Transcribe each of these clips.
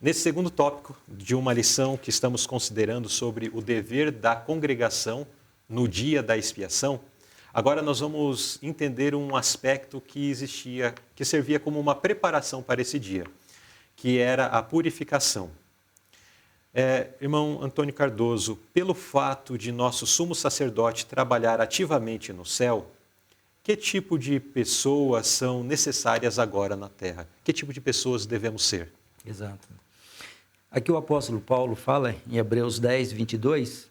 Nesse segundo tópico de uma lição que estamos considerando sobre o dever da congregação no dia da expiação, agora nós vamos entender um aspecto que existia, que servia como uma preparação para esse dia, que era a purificação. Irmão Antônio Cardoso, pelo fato de nosso sumo sacerdote trabalhar ativamente no céu, que tipo de pessoas são necessárias agora na terra? Que tipo de pessoas devemos ser? Exato. Aqui o apóstolo Paulo fala em Hebreus 10, 22,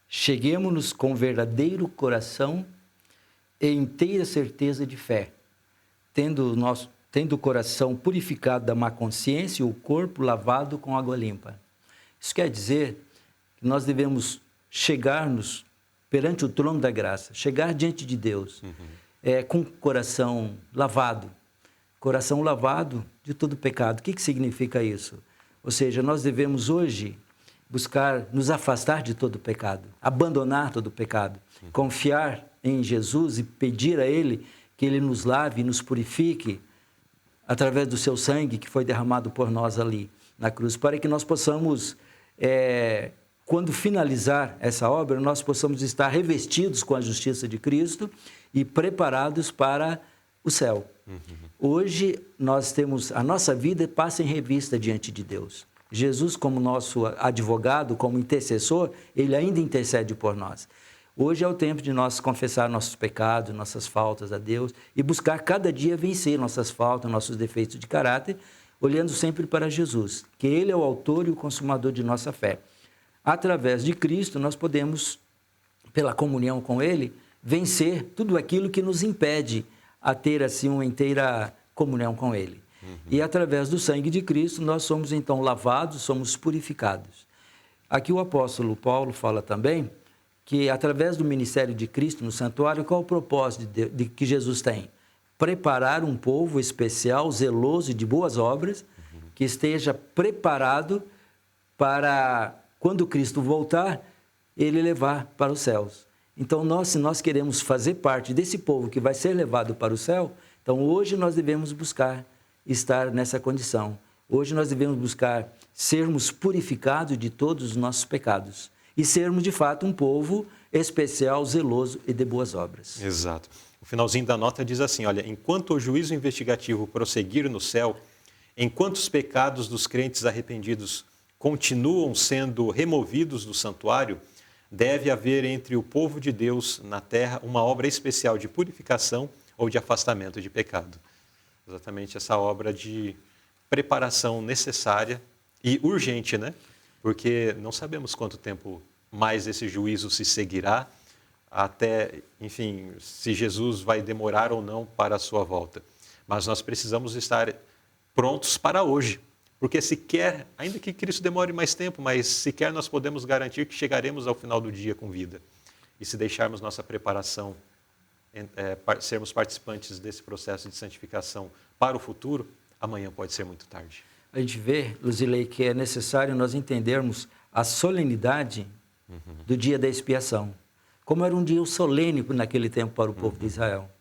cheguemo-nos com verdadeiro coração e inteira certeza de fé, tendo o coração purificado da má consciência e o corpo lavado com água limpa. Isso quer dizer que nós devemos chegar-nos perante o trono da graça, chegar diante de Deus, com o coração lavado de todo pecado. O que significa isso? Ou seja, nós devemos hoje buscar nos afastar de todo pecado, abandonar todo pecado, confiar em Jesus e pedir a Ele que Ele nos lave e nos purifique através do seu sangue que foi derramado por nós ali na cruz, para que nós possamos, quando finalizar essa obra, nós possamos estar revestidos com a justiça de Cristo e preparados para o céu. Hoje nós temos, a nossa vida passa em revista diante de Deus. Jesus, como nosso advogado, como intercessor, Ele ainda intercede por nós. Hoje é o tempo de nós confessar nossos pecados, nossas faltas a Deus e buscar cada dia vencer nossas faltas, nossos defeitos de caráter, olhando sempre para Jesus, que Ele é o autor e o consumador de nossa fé. Através de Cristo, nós podemos, pela comunhão com Ele, vencer tudo aquilo que nos impede a ter assim uma inteira comunhão com Ele. E através do sangue de Cristo, nós somos então lavados, somos purificados. Aqui o apóstolo Paulo fala também que através do ministério de Cristo no santuário, qual é o propósito que Jesus tem? Preparar um povo especial, zeloso e de boas obras, que esteja preparado para, quando Cristo voltar, Ele levar para os céus. Então, se nós queremos fazer parte desse povo que vai ser levado para o céu, então hoje nós devemos buscar estar nessa condição. Hoje nós devemos buscar sermos purificados de todos os nossos pecados e sermos, de fato, um povo especial, zeloso e de boas obras. Exato. O finalzinho da nota diz assim, olha, enquanto o juízo investigativo prosseguir no céu, enquanto os pecados dos crentes arrependidos continuam sendo removidos do santuário, deve haver entre o povo de Deus na terra uma obra especial de purificação ou de afastamento de pecado. Exatamente essa obra de preparação necessária e urgente, né? Porque não sabemos quanto tempo mais esse juízo se seguirá, até, enfim, se Jesus vai demorar ou não para a sua volta. Mas nós precisamos estar prontos para hoje. Porque sequer, ainda que Cristo demore mais tempo, mas sequer nós podemos garantir que chegaremos ao final do dia com vida. E se deixarmos nossa preparação, sermos participantes desse processo de santificação para o futuro, amanhã pode ser muito tarde. A gente vê, Luzilei, que é necessário nós entendermos a solenidade do dia da expiação. Como era um dia solene naquele tempo para o povo de Israel.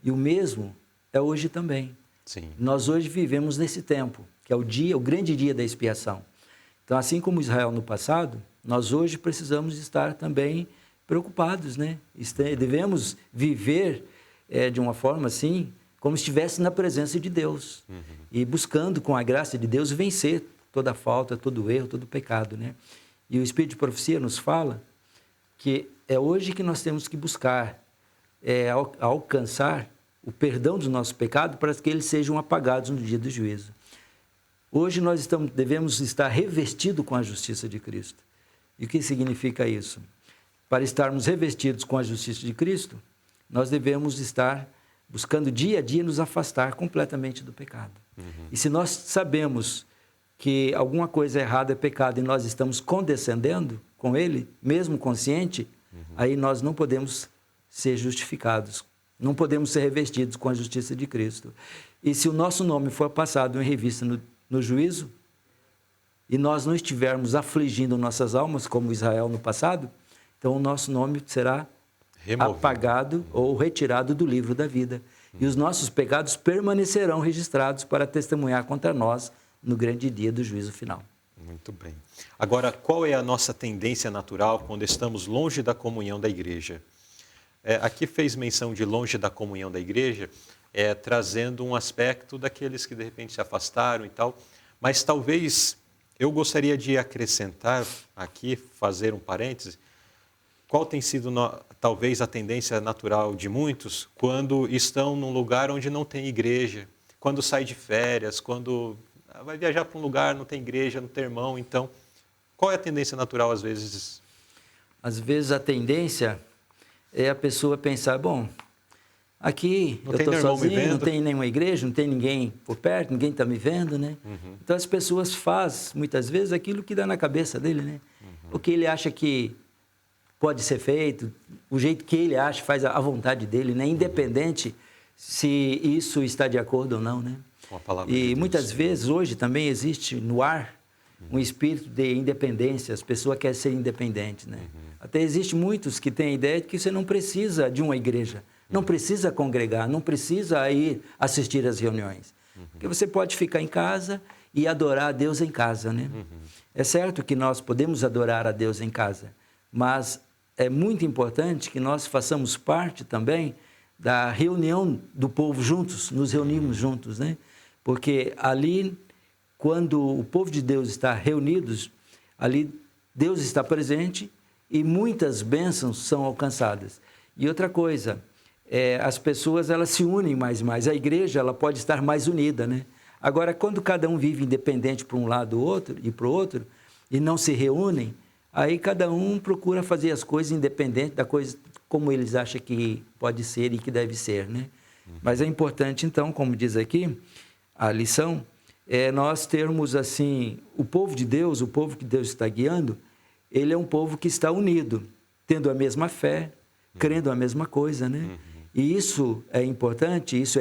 E o mesmo é hoje também. Sim. Nós hoje vivemos nesse tempo, que é o grande dia da expiação. Então, assim como Israel no passado, nós hoje precisamos estar também preocupados, né? Devemos viver de uma forma assim, como se estivesse na presença de Deus. E buscando, com a graça de Deus, vencer toda falta, todo erro, todo pecado, né? E o Espírito de Profecia nos fala que é hoje que nós temos que buscar alcançar o perdão dos nossos pecados para que eles sejam apagados no dia do juízo. Hoje nós devemos estar revestidos com a justiça de Cristo. E o que significa isso? Para estarmos revestidos com a justiça de Cristo, nós devemos estar buscando dia a dia nos afastar completamente do pecado. E se nós sabemos que alguma coisa errada é pecado e nós estamos condescendendo com ele, mesmo consciente, aí nós não podemos ser justificados, não podemos ser revestidos com a justiça de Cristo. E se o nosso nome for passado em revista no juízo, e nós não estivermos afligindo nossas almas, como Israel no passado, então o nosso nome será apagado ou retirado do livro da vida. E os nossos pecados permanecerão registrados para testemunhar contra nós no grande dia do juízo final. Muito bem. Agora, qual é a nossa tendência natural quando estamos longe da comunhão da igreja? Aqui fez menção de longe da comunhão da igreja, trazendo um aspecto daqueles que de repente se afastaram e tal, mas talvez eu gostaria de acrescentar aqui, fazer um parêntese, qual tem sido talvez a tendência natural de muitos quando estão num lugar onde não tem igreja, quando sai de férias, quando vai viajar para um lugar, não tem igreja, não tem irmão, então, qual é a tendência natural às vezes? Às vezes a tendência é a pessoa pensar, bom, aqui eu estou sozinho, não tem nenhuma igreja, não tem ninguém por perto, ninguém está me vendo, né? Uhum. Então as pessoas fazem, muitas vezes, aquilo que dá na cabeça dele, né? Uhum. O que ele acha que pode ser feito, o jeito que ele acha, faz a vontade dele, né? Independente se isso está de acordo ou não, né? E muitas vezes, hoje também existe no ar um espírito de independência, as pessoas querem ser independentes, né? Uhum. Até existe muitos que têm a ideia de que você não precisa de uma igreja, não precisa congregar, não precisa ir assistir às reuniões, porque você pode ficar em casa e adorar a Deus em casa, né? Uhum. É certo que nós podemos adorar a Deus em casa, mas é muito importante que nós façamos parte também da reunião do povo juntos, nos reunimos juntos, né? Porque ali, quando o povo de Deus está reunidos, ali Deus está presente e muitas bênçãos são alcançadas. E outra coisa, as pessoas elas se unem mais, a igreja ela pode estar mais unida, né? Agora, quando cada um vive independente para um lado outro, e para o outro, e não se reúnem, aí cada um procura fazer as coisas independente da coisa como eles acham que pode ser e que deve ser, né? Mas é importante, então, como diz aqui, a lição é nós termos, assim, o povo de Deus, o povo que Deus está guiando, ele é um povo que está unido, tendo a mesma fé, crendo a mesma coisa, né? E isso é importante, isso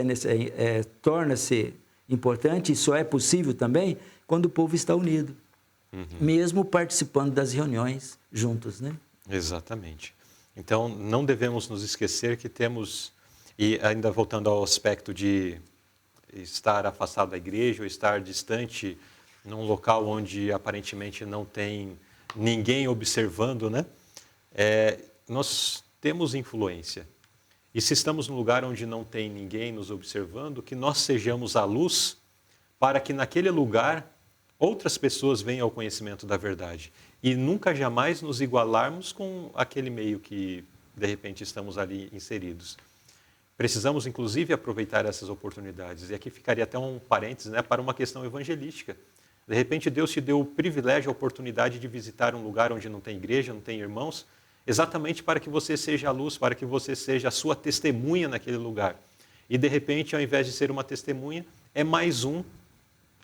torna-se importante e só é possível também quando o povo está unido, mesmo participando das reuniões juntos, né? Exatamente. Então, não devemos nos esquecer que temos, e ainda voltando ao aspecto de estar afastado da igreja ou estar distante num local onde aparentemente não tem ninguém observando, né? Nós temos influência. E se estamos num lugar onde não tem ninguém nos observando, que nós sejamos a luz para que naquele lugar outras pessoas venham ao conhecimento da verdade. E nunca jamais nos igualarmos com aquele meio que, de repente, estamos ali inseridos. Precisamos, inclusive, aproveitar essas oportunidades. E aqui ficaria até um parênteses, né, para uma questão evangelística. De repente, Deus te deu o privilégio, a oportunidade de visitar um lugar onde não tem igreja, não tem irmãos, exatamente para que você seja a luz, para que você seja a sua testemunha naquele lugar. E, de repente, ao invés de ser uma testemunha, é mais um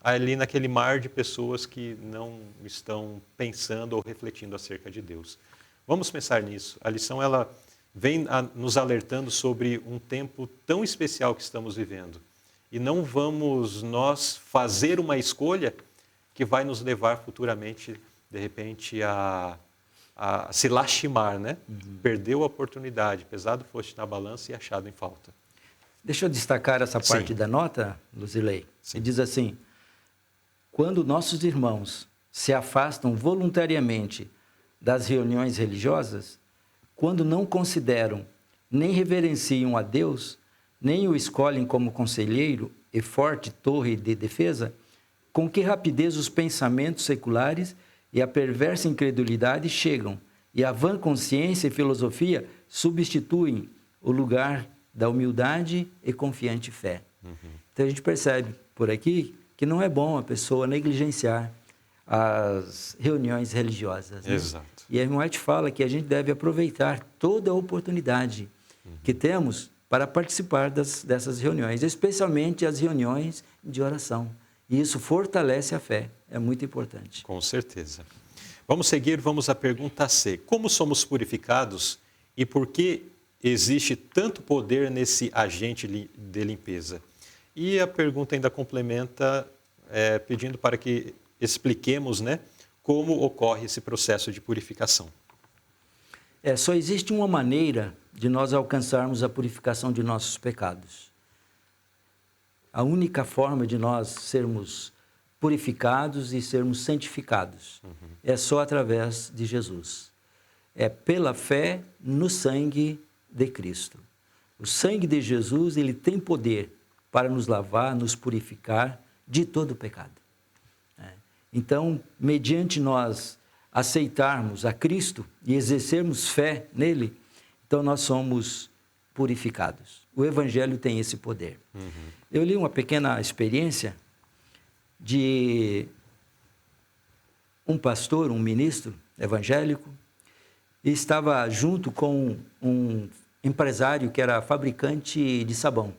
ali naquele mar de pessoas que não estão pensando ou refletindo acerca de Deus. Vamos pensar nisso. A lição, ela vem nos alertando sobre um tempo tão especial que estamos vivendo. E não vamos nós fazer uma escolha que vai nos levar futuramente, de repente, a se lastimar, né? Perdeu a oportunidade, pesado foste na balança e achado em falta. Deixa eu destacar essa parte da nota, Luzilei. E diz assim: quando nossos irmãos se afastam voluntariamente das reuniões religiosas, quando não consideram nem reverenciam a Deus, nem o escolhem como conselheiro e forte torre de defesa, com que rapidez os pensamentos seculares e a perversa incredulidade chegam, e a vã consciência e filosofia substituem o lugar da humildade e confiante fé. Então a gente percebe por aqui que não é bom a pessoa negligenciar as reuniões religiosas, né? Exato. E a irmã White fala que a gente deve aproveitar toda a oportunidade que temos para participar dessas reuniões, especialmente as reuniões de oração. E isso fortalece a fé, é muito importante. Com certeza. Vamos seguir, vamos à pergunta C. Como somos purificados e por que existe tanto poder nesse agente de limpeza? E a pergunta ainda complementa, pedindo para que expliquemos, né, como ocorre esse processo de purificação. Só existe uma maneira de nós alcançarmos a purificação de nossos pecados. A única forma de nós sermos purificados e sermos santificados. É só através de Jesus. É pela fé no sangue de Cristo. O sangue de Jesus, ele tem poder para nos lavar, nos purificar de todo o pecado. Então, mediante nós aceitarmos a Cristo e exercermos fé nele, então nós somos purificados. O Evangelho tem esse poder. Eu li uma pequena experiência de um pastor, um ministro evangélico, e estava junto com um empresário que era fabricante de sabão.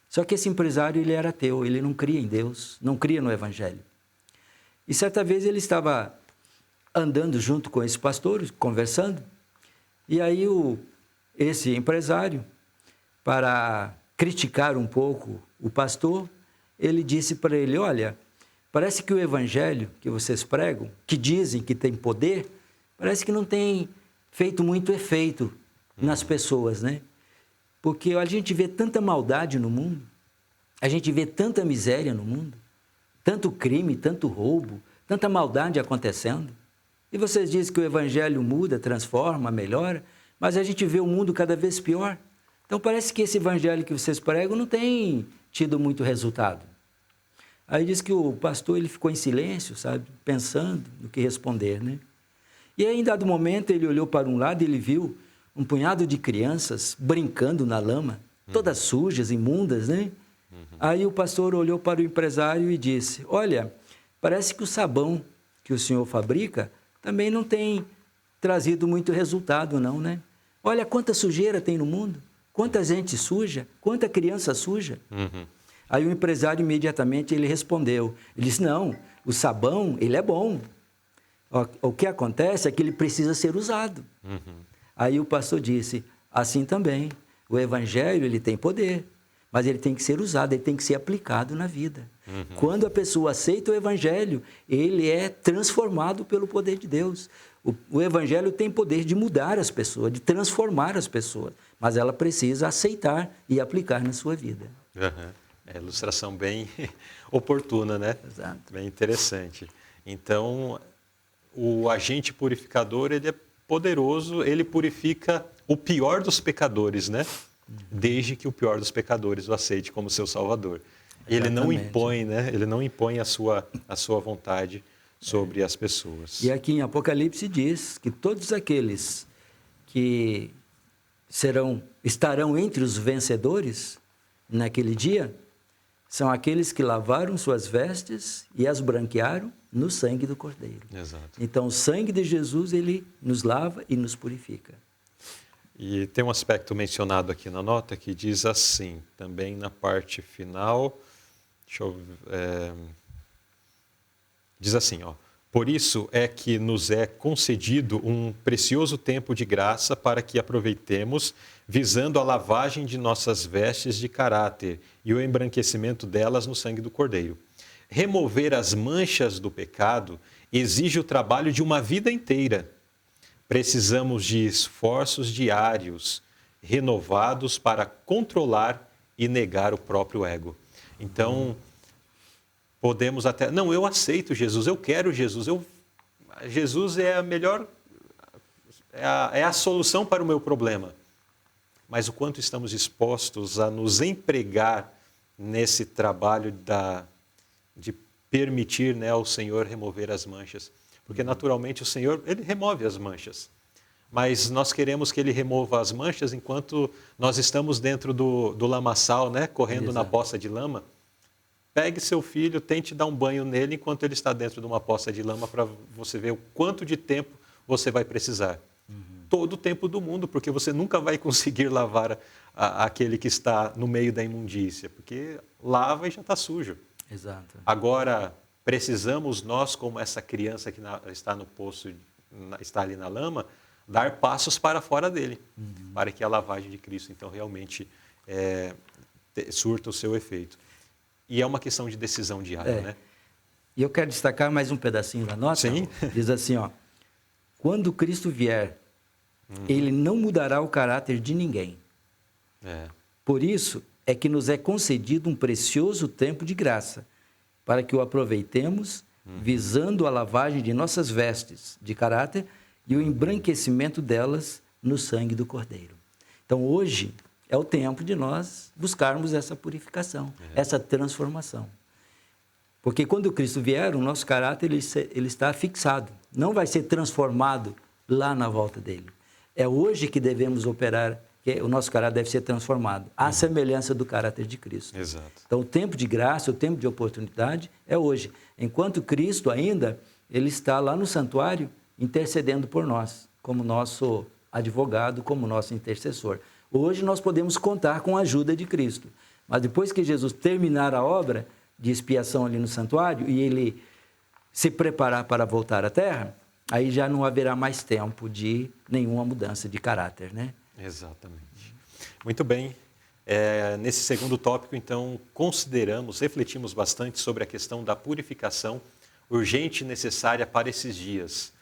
Só que esse empresário, ele era ateu, ele não cria em Deus, não cria no Evangelho. E certa vez ele estava andando junto com esse pastor, conversando, e aí esse empresário, para criticar um pouco o pastor, ele disse para ele: olha, parece que o Evangelho que vocês pregam, que dizem que tem poder, parece que não tem feito muito efeito nas pessoas, né? Porque a gente vê tanta maldade no mundo, a gente vê tanta miséria no mundo, tanto crime, tanto roubo, tanta maldade acontecendo. E vocês dizem que o Evangelho muda, transforma, melhora, mas a gente vê o mundo cada vez pior. Então parece que esse Evangelho que vocês pregam não tem tido muito resultado. Aí diz que o pastor, ele ficou em silêncio, sabe, pensando no que responder, né? E aí, em dado momento, ele olhou para um lado e ele viu um punhado de crianças brincando na lama, todas sujas, imundas, né? Aí o pastor olhou para o empresário e disse: olha, parece que o sabão que o senhor fabrica também não tem trazido muito resultado, não, né? Olha quanta sujeira tem no mundo, quanta gente suja, quanta criança suja. Aí o empresário imediatamente ele respondeu, ele disse: não, o sabão, ele é bom. O que acontece é que ele precisa ser usado. Aí o pastor disse: assim também, o Evangelho, ele tem poder, mas ele tem que ser usado, ele tem que ser aplicado na vida. Quando a pessoa aceita o Evangelho, ele é transformado pelo poder de Deus. O Evangelho tem poder de mudar as pessoas, de transformar as pessoas, mas ela precisa aceitar e aplicar na sua vida. É ilustração bem oportuna, né? Exato. Bem interessante. Então, o agente purificador, ele é poderoso, ele purifica o pior dos pecadores, né? Desde que o pior dos pecadores o aceite como seu Salvador. Ele não impõe, né? Ele não impõe a sua vontade sobre as pessoas. E aqui em Apocalipse diz que todos aqueles que estarão entre os vencedores naquele dia são aqueles que lavaram suas vestes e as branquearam no sangue do Cordeiro. Exato. Então, o sangue de Jesus, ele nos lava e nos purifica. E tem um aspecto mencionado aqui na nota que diz assim, também na parte final, diz assim, ó: por isso é que nos é concedido um precioso tempo de graça para que aproveitemos, visando a lavagem de nossas vestes de caráter e o embranquecimento delas no sangue do Cordeiro. Remover as manchas do pecado exige o trabalho de uma vida inteira. Precisamos de esforços diários, renovados para controlar e negar o próprio ego. Então, podemos até... Não, eu aceito Jesus, eu quero Jesus. Jesus é a melhor... É a solução para o meu problema. Mas o quanto estamos dispostos a nos empregar nesse trabalho de permitir, né, ao Senhor remover as manchas. Porque, naturalmente, o Senhor, ele remove as manchas. Mas nós queremos que ele remova as manchas enquanto nós estamos dentro do lamaçal, né, correndo Exato. na poça de lama. Pegue seu filho, tente dar um banho nele enquanto ele está dentro de uma poça de lama para você ver o quanto de tempo você vai precisar. Todo o tempo do mundo, porque você nunca vai conseguir lavar aquele que está no meio da imundícia, porque lava e já está sujo. Exato. Agora, precisamos nós, como essa criança que está no poço, está ali na lama, dar passos para fora dele, para que a lavagem de Cristo, então, realmente surta o seu efeito. E é uma questão de decisão diária, né? E eu quero destacar mais um pedacinho da nota. Sim. Diz assim, ó: quando Cristo vier, ele não mudará o caráter de ninguém. Por isso é que nos é concedido um precioso tempo de graça, para que o aproveitemos, visando a lavagem de nossas vestes de caráter e o embranquecimento delas no sangue do Cordeiro. Então, hoje é o tempo de nós buscarmos essa purificação, essa transformação. Porque quando Cristo vier, o nosso caráter ele está fixado, não vai ser transformado lá na volta dele. É hoje que devemos operar, que o nosso caráter deve ser transformado, à semelhança do caráter de Cristo. Exato. Então, o tempo de graça, o tempo de oportunidade é hoje. Enquanto Cristo ainda, ele está lá no santuário intercedendo por nós, como nosso advogado, como nosso intercessor. Hoje nós podemos contar com a ajuda de Cristo. Mas depois que Jesus terminar a obra de expiação ali no santuário e ele se preparar para voltar à terra, aí já não haverá mais tempo de nenhuma mudança de caráter, né? Exatamente. Muito bem. Nesse segundo tópico, então, refletimos bastante sobre a questão da purificação urgente e necessária para esses dias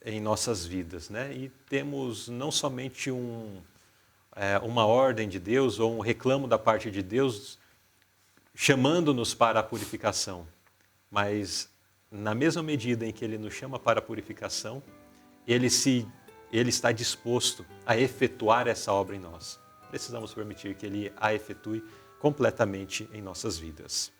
em nossas vidas, né? E temos não somente uma ordem de Deus ou um reclamo da parte de Deus chamando-nos para a purificação, mas na mesma medida em que Ele nos chama para a purificação, Ele está disposto a efetuar essa obra em nós. Precisamos permitir que Ele a efetue completamente em nossas vidas.